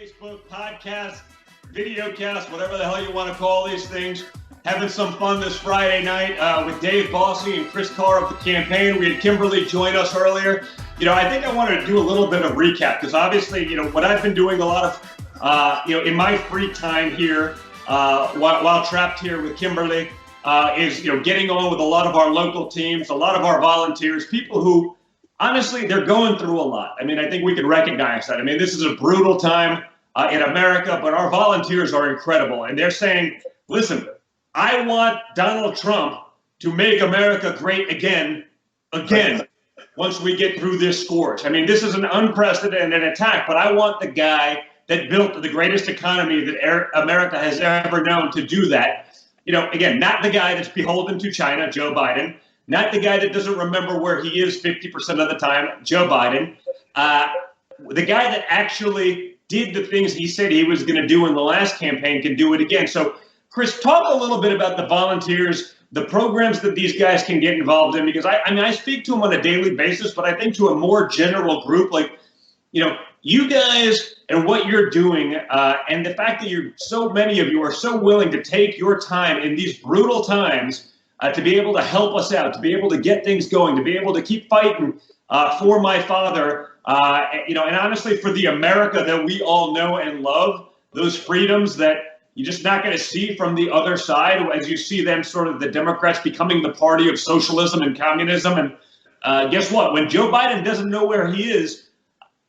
Facebook, podcast, videocast, whatever the hell you want to call these things. Having some fun this Friday night with Dave Bossy and Chris Carr of the campaign. We had Kimberly join us earlier. I think I wanted to do a little bit of recap because obviously, what I've been doing a lot of, in my free time here while trapped here with Kimberly is, getting on with a lot of our local teams, a lot of our volunteers, people who, honestly, they're going through a lot. I think we can recognize that. This is a brutal time in America, but our volunteers are incredible. And they're saying, listen, I want Donald Trump to make America great again, once we get through this scourge. This is an unprecedented attack, but I want the guy that built the greatest economy that America has ever known to do that. Again, not the guy that's beholden to China, Joe Biden, not the guy that doesn't remember where he is 50% of the time, Joe Biden, the guy that actually did the things he said he was going to do in the last campaign can do it again. So, Chris, talk a little bit about the volunteers, the programs that these guys can get involved in, because I speak to them on a daily basis, but I think to a more general group, like, you guys and what you're doing, and the fact that so many of you are so willing to take your time in these brutal times to be able to help us out, to be able to get things going, to be able to keep fighting for my father, and honestly for the America that we all know and love, those freedoms that you're just not going to see from the other side as you see them, sort of the Democrats becoming the party of socialism and communism. And guess what? When Joe Biden doesn't know where he is,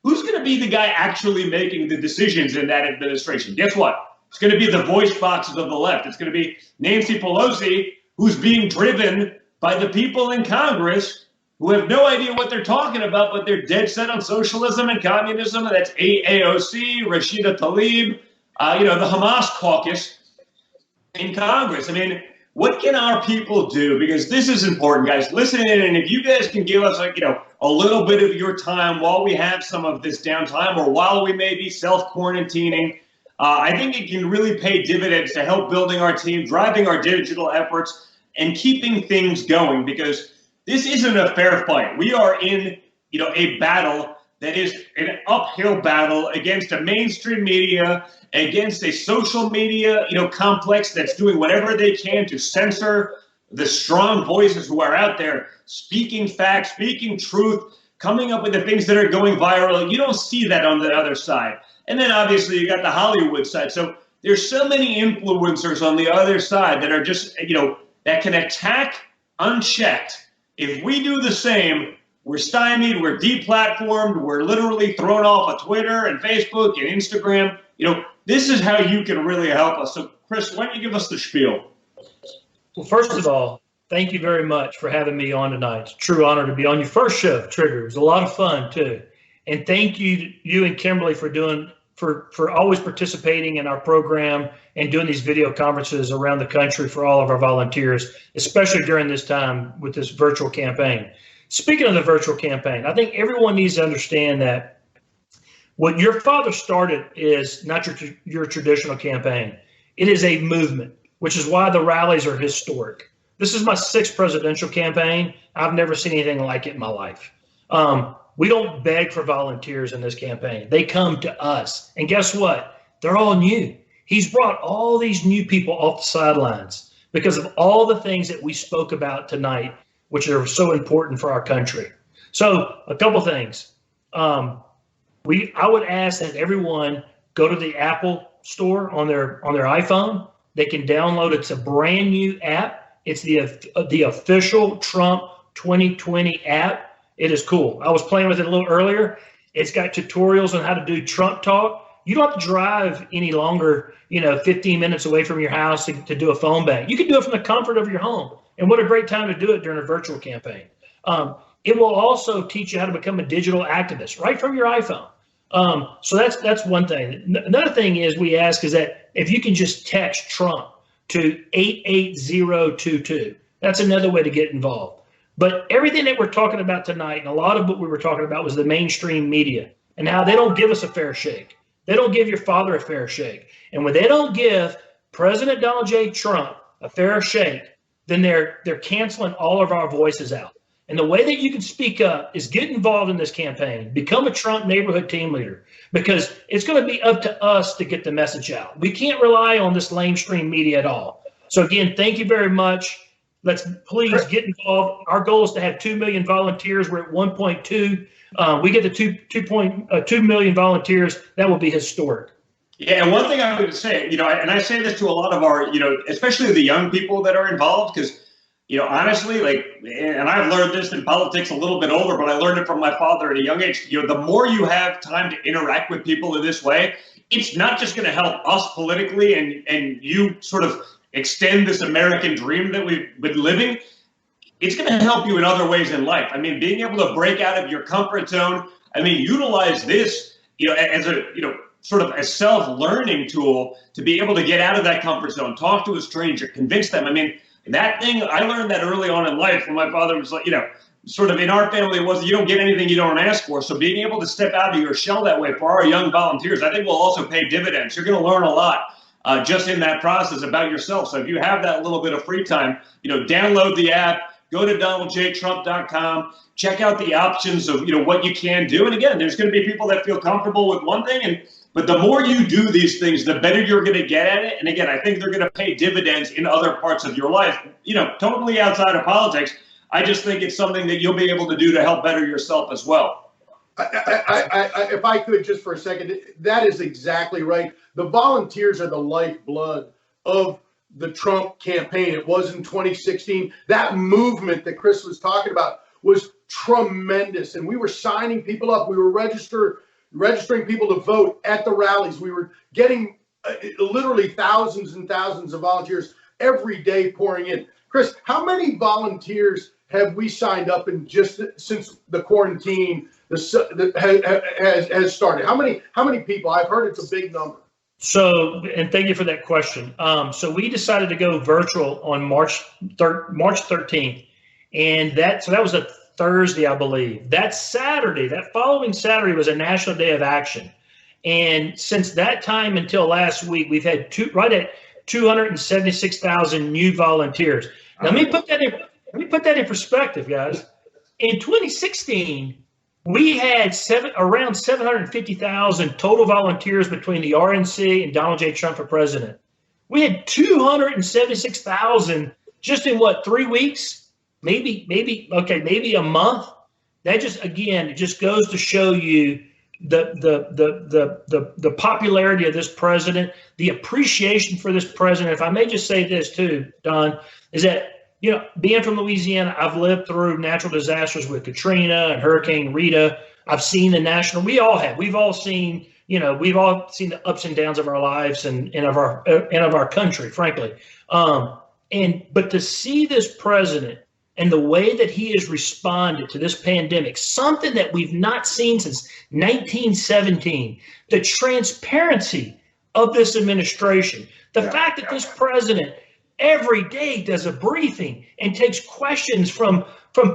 who's going to be the guy actually making the decisions in that administration? Guess what? It's going to be the voice boxes of the left. It's going to be Nancy Pelosi, who's being driven by the people in Congress who have no idea what they're talking about, but they're dead set on socialism and communism. And that's AOC, Rashida Tlaib, the Hamas caucus in Congress. What can our people do? Because this is important, guys. Listen in, and if you guys can give us, a little bit of your time while we have some of this downtime or while we may be self-quarantining, I think it can really pay dividends to help building our team, driving our digital efforts, and keeping things going, because this isn't a fair fight. We are in, a battle that is an uphill battle against a mainstream media, against a social media, complex that's doing whatever they can to censor the strong voices who are out there speaking facts, speaking truth, coming up with the things that are going viral. You don't see that on the other side. And then obviously you got the Hollywood side. So there's so many influencers on the other side that are just, that can attack unchecked. If we do the same, we're stymied, we're deplatformed, we're literally thrown off of Twitter and Facebook and Instagram. This is how you can really help us. So, Chris, why don't you give us the spiel? Well, first of all, thank you very much for having me on tonight. It's a true honor to be on your first show, Trigger. It was a lot of fun, too. And thank you and Kimberly for always participating in our program and doing these video conferences around the country for all of our volunteers, especially during this time with this virtual campaign. Speaking of the virtual campaign, I think everyone needs to understand that what your father started is not your traditional campaign. It is a movement, which is why the rallies are historic. This is my 6th presidential campaign. I've never seen anything like it in my life. We don't beg for volunteers in this campaign. They come to us. And guess what? They're all new. He's brought all these new people off the sidelines because of all the things that we spoke about tonight, which are so important for our country. So a couple things. I would ask that everyone go to the Apple store on their iPhone. They can download. It's a brand new app. It's the official Trump 2020 app. It is cool. I was playing with it a little earlier. It's got tutorials on how to do Trump talk. You don't have to drive any longer, 15 minutes away from your house to do a phone bank. You can do it from the comfort of your home. And what a great time to do it during a virtual campaign. It will also teach you how to become a digital activist right from your iPhone. So that's one thing. Another thing is we ask is that if you can just text Trump to 88022, that's another way to get involved. But everything that we're talking about tonight, and a lot of what we were talking about was the mainstream media and how they don't give us a fair shake. They don't give your father a fair shake. And when they don't give President Donald J. Trump a fair shake, then they're canceling all of our voices out. And the way that you can speak up is get involved in this campaign, become a Trump neighborhood team leader, because it's going to be up to us to get the message out. We can't rely on this lamestream media at all. So again, thank you very much. Let's please get involved. Our goal is to have 2 million volunteers. We're at 1.2. We get to 2 million volunteers. That will be historic. Yeah, and one thing I would say, and I say this to a lot of our, especially the young people that are involved, because, honestly, and I've learned this in politics a little bit older, but I learned it from my father at a young age. The more you have time to interact with people in this way, it's not just going to help us politically and you sort of extend this American dream that we've been living. It's going to help you in other ways in life. I mean, being able to break out of your comfort zone. I mean, utilize this, as a, sort of a self-learning tool to be able to get out of that comfort zone, talk to a stranger, convince them. I mean, that thing, I learned that early on in life when my father was like, sort of in our family, it was you don't get anything you don't ask for. So being able to step out of your shell that way for our young volunteers, I think will also pay dividends. You're going to learn a lot just in that process about yourself. So if you have that little bit of free time, download the app, go to DonaldJTrump.com, check out the options of, what you can do. And again, there's going to be people that feel comfortable with one thing, but the more you do these things, the better you're going to get at it. And again, I think they're going to pay dividends in other parts of your life, totally outside of politics. I just think it's something that you'll be able to do to help better yourself as well. If I could just for a second, that is exactly right. The volunteers are the lifeblood of the Trump campaign. It was in 2016. That movement that Chris was talking about was tremendous. And we were signing people up. We were registering people to vote at the rallies. We were getting literally thousands and thousands of volunteers every day pouring in. Chris, how many volunteers have we signed up in just since the quarantine has started? How many people? I've heard it's a big number. So, and thank you for that question. So we decided to go virtual on March 13th, and that was a Thursday, I believe. That following Saturday was a National Day of Action. And since that time until last week, we've had right at 276,000 new volunteers. Now, let me put that in perspective, guys. In 2016, we had around 750,000 total volunteers between the RNC and Donald J. Trump for president. We had 276,000 just in 3 weeks? Maybe a month. That just goes to show you the popularity of this president, the appreciation for this president. If I may just say this too, Don, is that being from Louisiana, I've lived through natural disasters with Katrina and Hurricane Rita. I've seen we all have. We've all seen the ups and downs of our lives and of our country, frankly. But to see this president and the way that he has responded to this pandemic, something that we've not seen since 1917, the transparency of this administration, the fact that this president every day does a briefing and takes questions from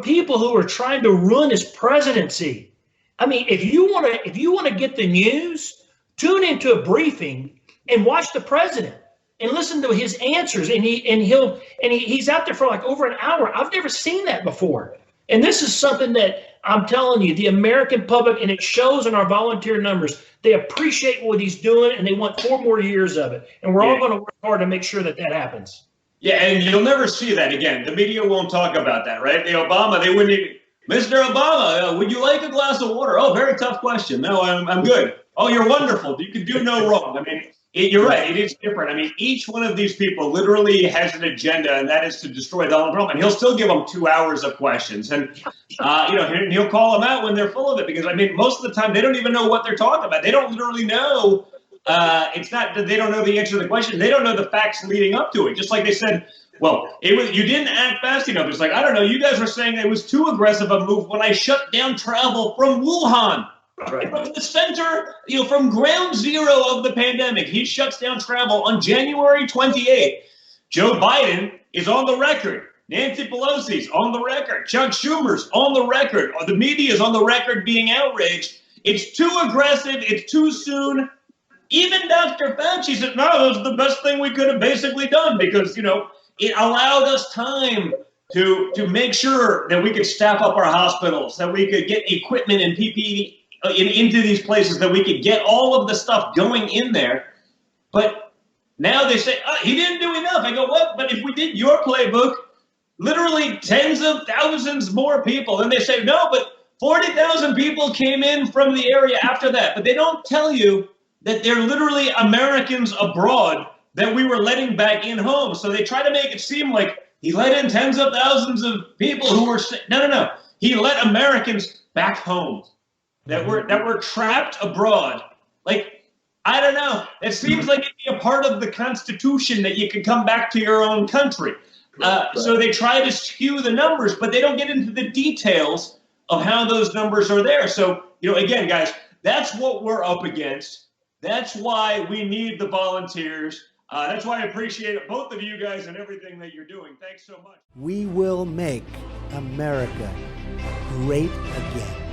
people who are trying to ruin his presidency. I mean, if you want to get the news, tune into a briefing and watch the president and listen to his answers. And he's out there for over an hour. I've never seen that before. And this is something that I'm telling you, the American public, and it shows in our volunteer numbers, they appreciate what he's doing and they want 4 more years of it. And we're all going to work hard to make sure that happens. Yeah, and you'll never see that again. The media won't talk about that, right? They wouldn't even, Mr. Obama, would you like a glass of water? Oh, very tough question. No, I'm good. Oh, you're wonderful. You can do no wrong. I mean, you're right. It is different. I mean, each one of these people literally has an agenda, and that is to destroy Donald Trump. And he'll still give them 2 hours of questions. And, he'll call them out when they're full of it. Because, I mean, most of the time, they don't even know what they're talking about. They don't literally know. It's not that they don't know the answer to the question. They don't know the facts leading up to it. Just like they said, well, you didn't act fast enough. It's like, I don't know. You guys were saying it was too aggressive a move when I shut down travel from Wuhan. Right. From the center, from ground zero of the pandemic, he shuts down travel on January 28th. Joe Biden is on the record. Nancy Pelosi's on the record. Chuck Schumer's on the record. The media is on the record being outraged. It's too aggressive. It's too soon. Even Dr. Fauci said, no, that was the best thing we could have basically done because, it allowed us time to make sure that we could staff up our hospitals, that we could get equipment and PPE into these places, that we could get all of the stuff going in there. But now they say, oh, he didn't do enough. I go, what? But if we did your playbook, literally tens of thousands more people. And they say, no, but 40,000 people came in from the area after that. But they don't tell you that they're literally Americans abroad that we were letting back in home. So they try to make it seem like he let in tens of thousands of people who were sick. No. He let Americans back home that were trapped abroad. Like, I don't know. It seems like it'd be a part of the Constitution that you could come back to your own country. So they try to skew the numbers, but they don't get into the details of how those numbers are there. So, again, guys, that's what we're up against. That's why we need the volunteers. That's why I appreciate both of you guys and everything that you're doing. Thanks so much. We will make America great again.